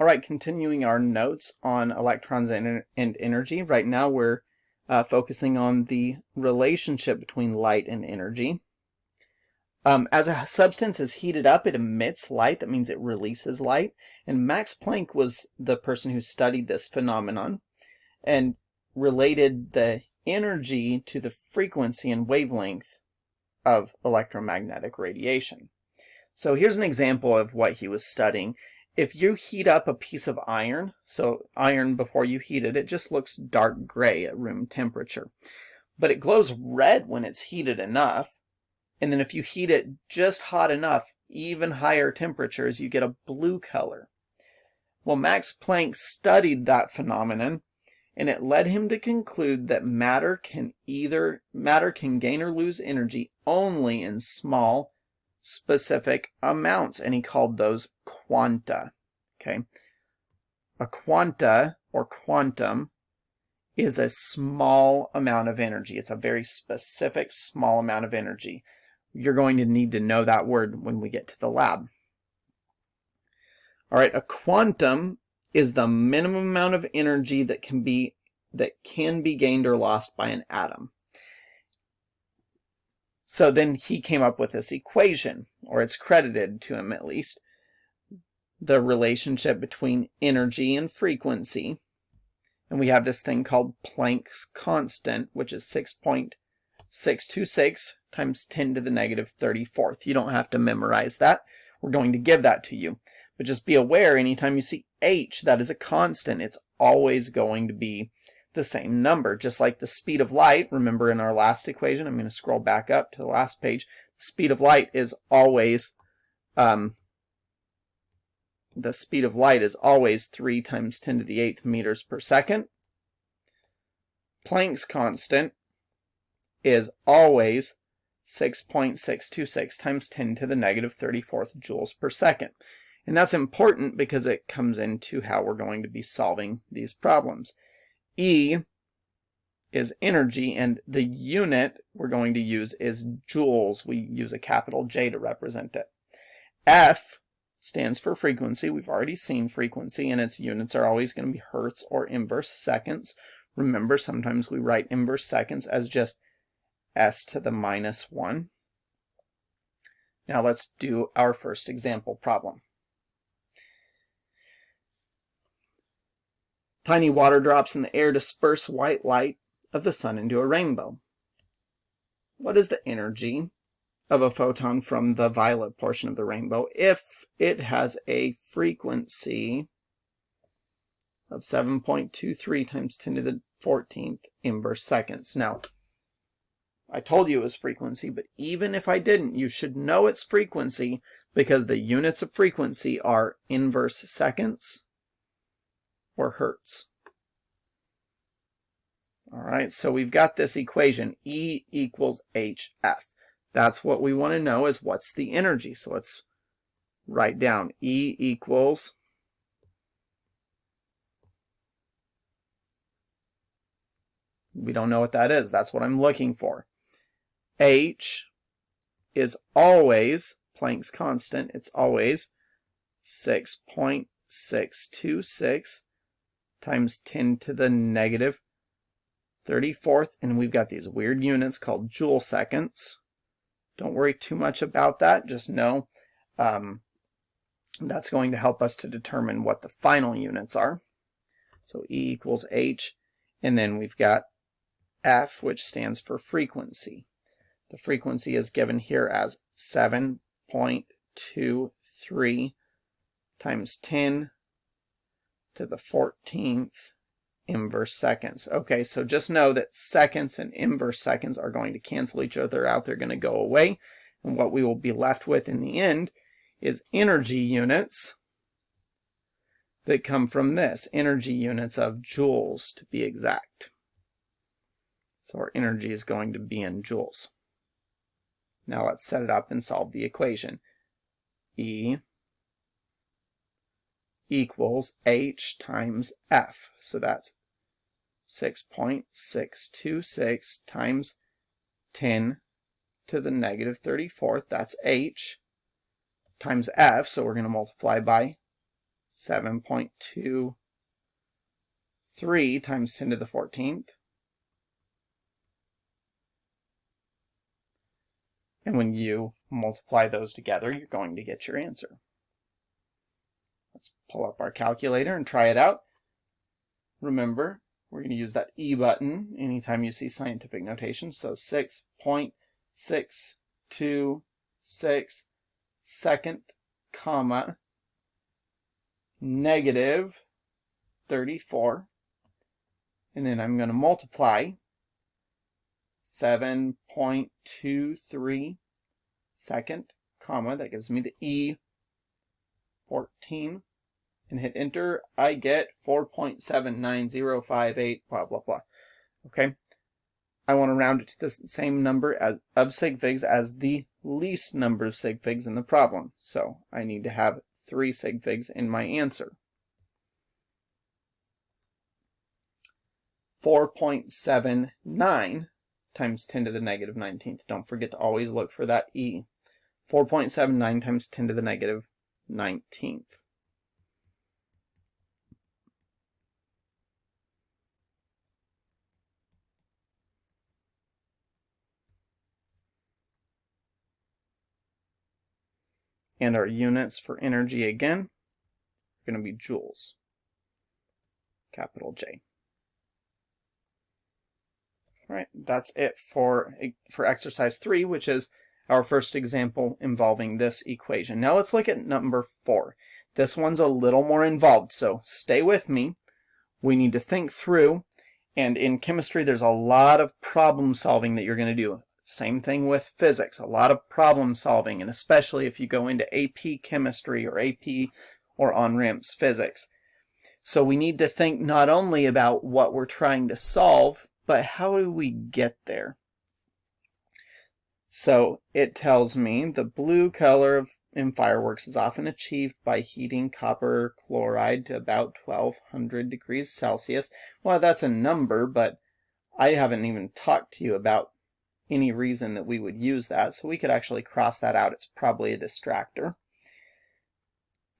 All right, continuing our notes on electrons and energy. Right now we're focusing on the relationship between light and energy. As a substance is heated up, it emits light. That means it releases light. And Max Planck was the person who studied this phenomenon and related the energy to the frequency and wavelength of electromagnetic radiation. So here's an example of what he was studying. If you heat up a piece of iron, so iron before you heat it, it just looks dark gray at room temperature. But it glows red when it's heated enough. And then if you heat it just hot enough, even higher temperatures, you get a blue color. Well, Max Planck studied that phenomenon, and it led him to conclude that matter can gain or lose energy only in small specific amounts, and he called those quanta. Okay, a quanta or quantum is a small amount of energy. It's a very specific small amount of energy. You're going to need to know that word when we get to the lab. All right, a quantum is the minimum amount of energy that can be gained or lost by an atom. So then he came up with this equation, or it's credited to him at least, the relationship between energy and frequency. And we have this thing called Planck's constant, which is 6.626 times 10 to the negative 34th. You don't have to memorize that. We're going to give that to you. But just be aware, anytime you see h, that is a constant. It's always going to be the same number, just like the speed of light. Remember in our last equation, I'm going to scroll back up to the last page. The speed of light is always 3 times 10 to the 8th meters per second. Planck's constant is always 6.626 times 10 to the negative 34th joules per second. And that's important because it comes into how we're going to be solving these problems. E is energy, and the unit we're going to use is joules. We use a capital J to represent it. F stands for frequency. We've already seen frequency, and its units are always going to be hertz or inverse seconds. Remember, sometimes we write inverse seconds as just s to the minus 1. Now let's do our first example problem. Tiny water drops in the air disperse white light of the sun into a rainbow. What is the energy of a photon from the violet portion of the rainbow if it has a frequency of 7.23 times 10 to the 14th inverse seconds? Now, I told you it was frequency, but even if I didn't, you should know its frequency because the units of frequency are inverse seconds or hertz. All right, so we've got this equation, E equals HF. That's what we want to know, is what's the energy. So let's write down E equals we don't know what that is. That's what I'm looking for. H is always Planck's constant. It's always 6.626 times 10 to the negative 34th, and we've got these weird units called joule seconds. Don't worry too much about that. Just know that's going to help us to determine what the final units are. So E equals H, and then we've got F, which stands for frequency. The frequency is given here as 7.23 times 10 to the 14th inverse seconds. Okay, so just know that seconds and inverse seconds are going to cancel each other out. They're going to go away. And what we will be left with in the end is energy units that come from this. Energy units of joules, to be exact. So our energy is going to be in joules. Now let's set it up and solve the equation. E equals H times F. So that's 6.626 times 10 to the negative 34th. That's H times F. So we're going to multiply by 7.23 times 10 to the 14th. And when you multiply those together, you're going to get your answer. Let's pull up our calculator and try it out. Remember, we're going to use that E button anytime you see scientific notation. So 6.626 second, comma, negative 34. And then I'm going to multiply 7.23 second, comma, that gives me the E 14, and hit enter. I get 4.79058, blah, blah, blah. Okay. I want to round it to the same number of sig figs as the least number of sig figs in the problem. So I need to have 3 sig figs in my answer. 4.79 times 10 to the negative 19th. Don't forget to always look for that E. 4.79 times 10 to the negative 19th. And our units for energy again are going to be joules, capital J. All right, that's it for exercise 3, which is our first example involving this equation. Now let's look at number 4. This one's a little more involved, so stay with me. We need to think through, and in chemistry there's a lot of problem solving that you're going to do. Same thing with physics, a lot of problem solving, and especially if you go into AP chemistry or AP or on-ramps physics. So we need to think not only about what we're trying to solve, but how do we get there? So it tells me the blue color in fireworks is often achieved by heating copper chloride to about 1200 degrees Celsius. Well, that's a number, but I haven't even talked to you about any reason that we would use that, so we could actually cross that out. It's probably a distractor.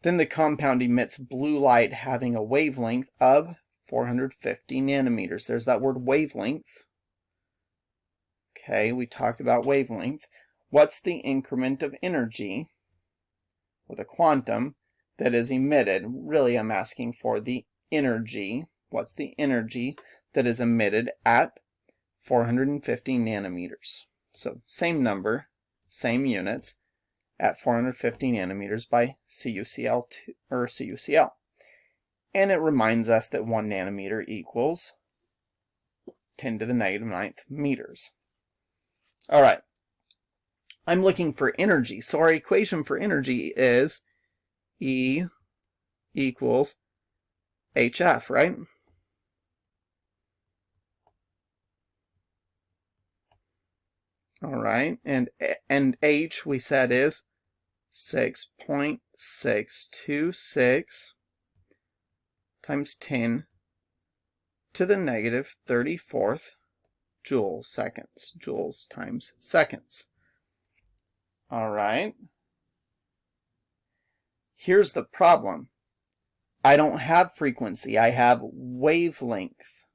Then the compound emits blue light having a wavelength of 450 nanometers. There's that word wavelength. Okay, we talked about wavelength. What's the increment of energy with a quantum that is emitted? Really, I'm asking for the energy. What's the energy that is emitted at 450 nanometers? So same number, same units at 450 nanometers by CuCl2 or CuCl. And it reminds us that 1 nanometer equals 10 to the negative 9th meters. All right. I'm looking for energy. So our equation for energy is E equals HF, right? All right. And H we said is 6.626 times 10 to the negative 34th joules seconds. Joules times seconds. All right. Here's the problem. I don't have frequency. I have wavelength.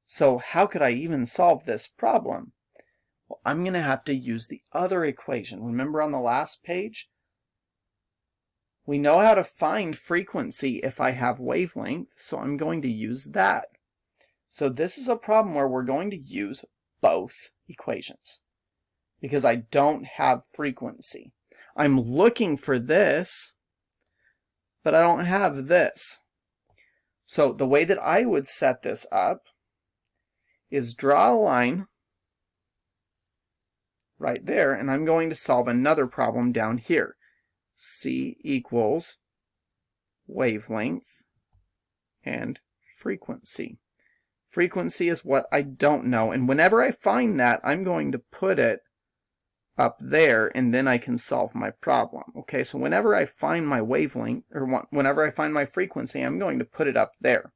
So how could I even solve this problem? Well, I'm going to have to use the other equation. Remember on the last page? We know how to find frequency if I have wavelength, so I'm going to use that. So this is a problem where we're going to use both equations because I don't have frequency. I'm looking for this, but I don't have this. So the way that I would set this up is draw a line right there, and I'm going to solve another problem down here. C equals wavelength and frequency. Frequency is what I don't know, and whenever I find that, I'm going to put it up there, and then I can solve my problem. Okay, so whenever I find my wavelength, or whenever I find my frequency, I'm going to put it up there.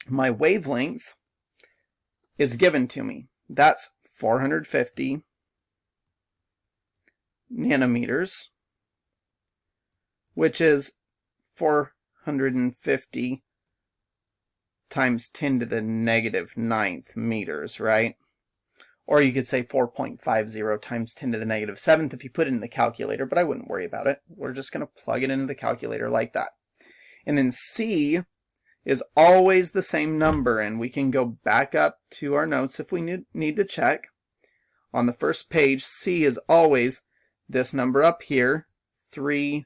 My wavelength is given to me. That's 450 nanometers which is 450 times 10 to the negative 9th meters, right? Or you could say 4.50 times 10 to the negative 7th if you put it in the calculator, but I wouldn't worry about it. We're just going to plug it into the calculator like that. And then C is always the same number, and we can go back up to our notes if we need to check. On the first page, C is always this number up here, 3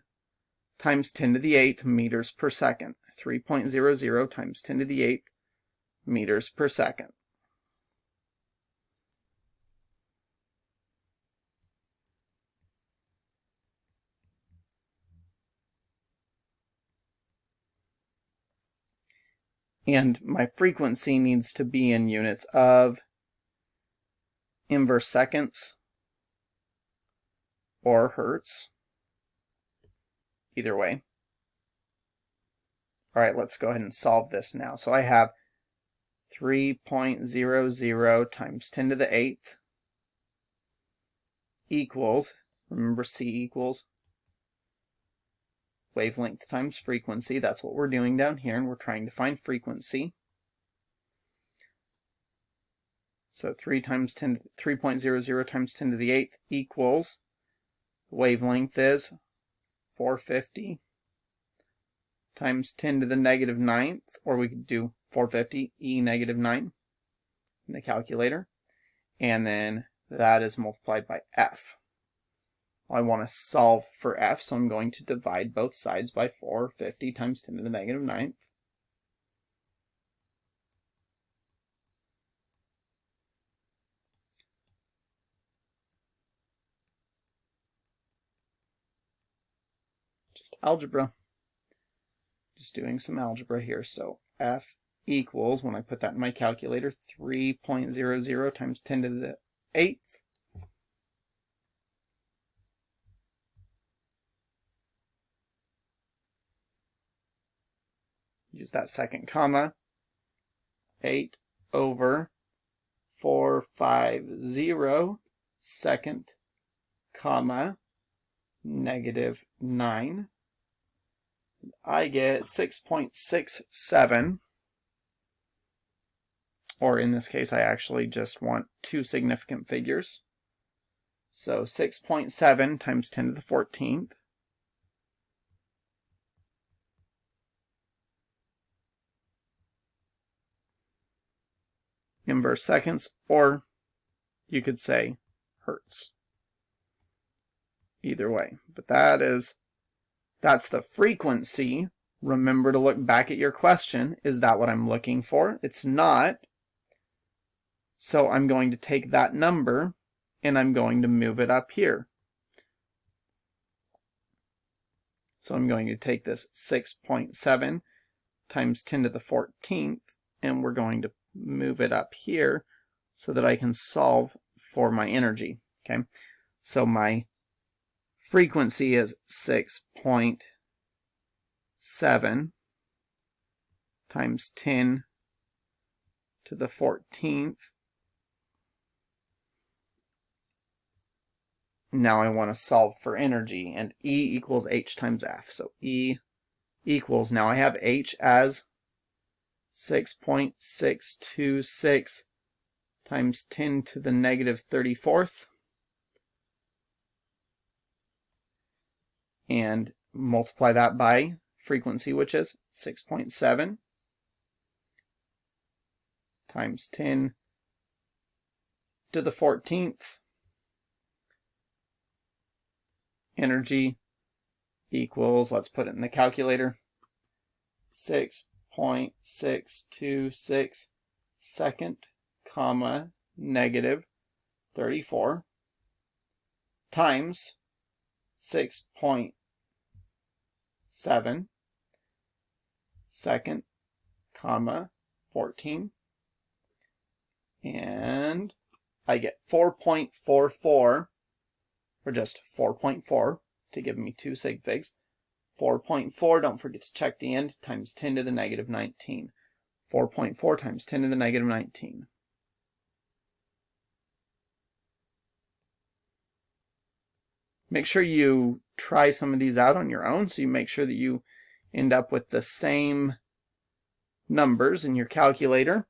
times 10 to the 8th meters per second. 3.00 times 10 to the 8th meters per second. And my frequency needs to be in units of inverse seconds or hertz. Either way. All right, let's go ahead and solve this now. So I have 3.00 times 10 to the 8th equals, remember C equals wavelength times frequency. That's what we're doing down here, and we're trying to find frequency. So 3.00 times 10 to the 8th equals, the wavelength is 450 times 10 to the negative 9th, or we could do 450 e negative 9 in the calculator, and then that is multiplied by f. I want to solve for f, so I'm going to divide both sides by 450 times 10 to the negative 9th. Just algebra. Just doing some algebra here. So f equals, when I put that in my calculator, 3.00 times 10 to the 8th. Use that second comma. 8 over 450 second comma negative 9. I get 6.67, or in this case I actually just want two significant figures. So 6.7 times 10 to the 14th inverse seconds, or you could say hertz. Either way, but that's the frequency. Remember to look back at your question. Is that what I'm looking for? It's not. So I'm going to take that number and I'm going to move it up here. So I'm going to take this 6.7 times 10 to the 14th, and we're going to move it up here so that I can solve for my energy. Okay, so my frequency is 6.7 times 10 to the 14th. Now I want to solve for energy, and E equals H times F. So E equals, now I have H as 6.626 times 10 to the negative 34th. And multiply that by frequency, which is 6.7 times 10 to the 14th. Energy equals, let's put it in the calculator, 6.626 second comma negative 34 times 6.7 second comma 14, and I get 4.44, or just 4.4 to give me two sig figs. 4.4, don't forget to check the end, times 10 to the negative 19. 4.4 times 10 to the negative 19. Make sure you try some of these out on your own so you make sure that you end up with the same numbers in your calculator.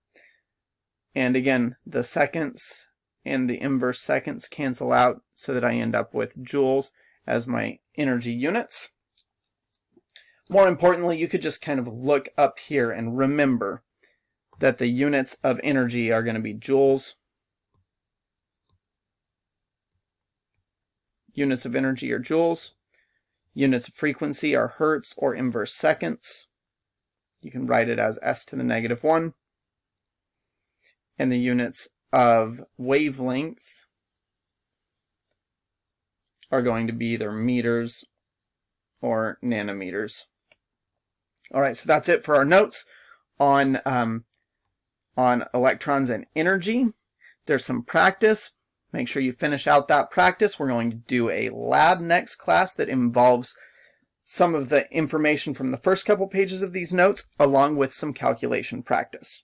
And again, the seconds and the inverse seconds cancel out so that I end up with joules as my energy units. More importantly, you could just kind of look up here and remember that the units of energy are going to be joules. Units of energy are joules. Units of frequency are hertz or inverse seconds. You can write it as s to the negative 1. And the units of wavelength are going to be either meters or nanometers. All right, so that's it for our notes on electrons and energy. There's some practice. Make sure you finish out that practice. We're going to do a lab next class that involves some of the information from the first couple pages of these notes along with some calculation practice.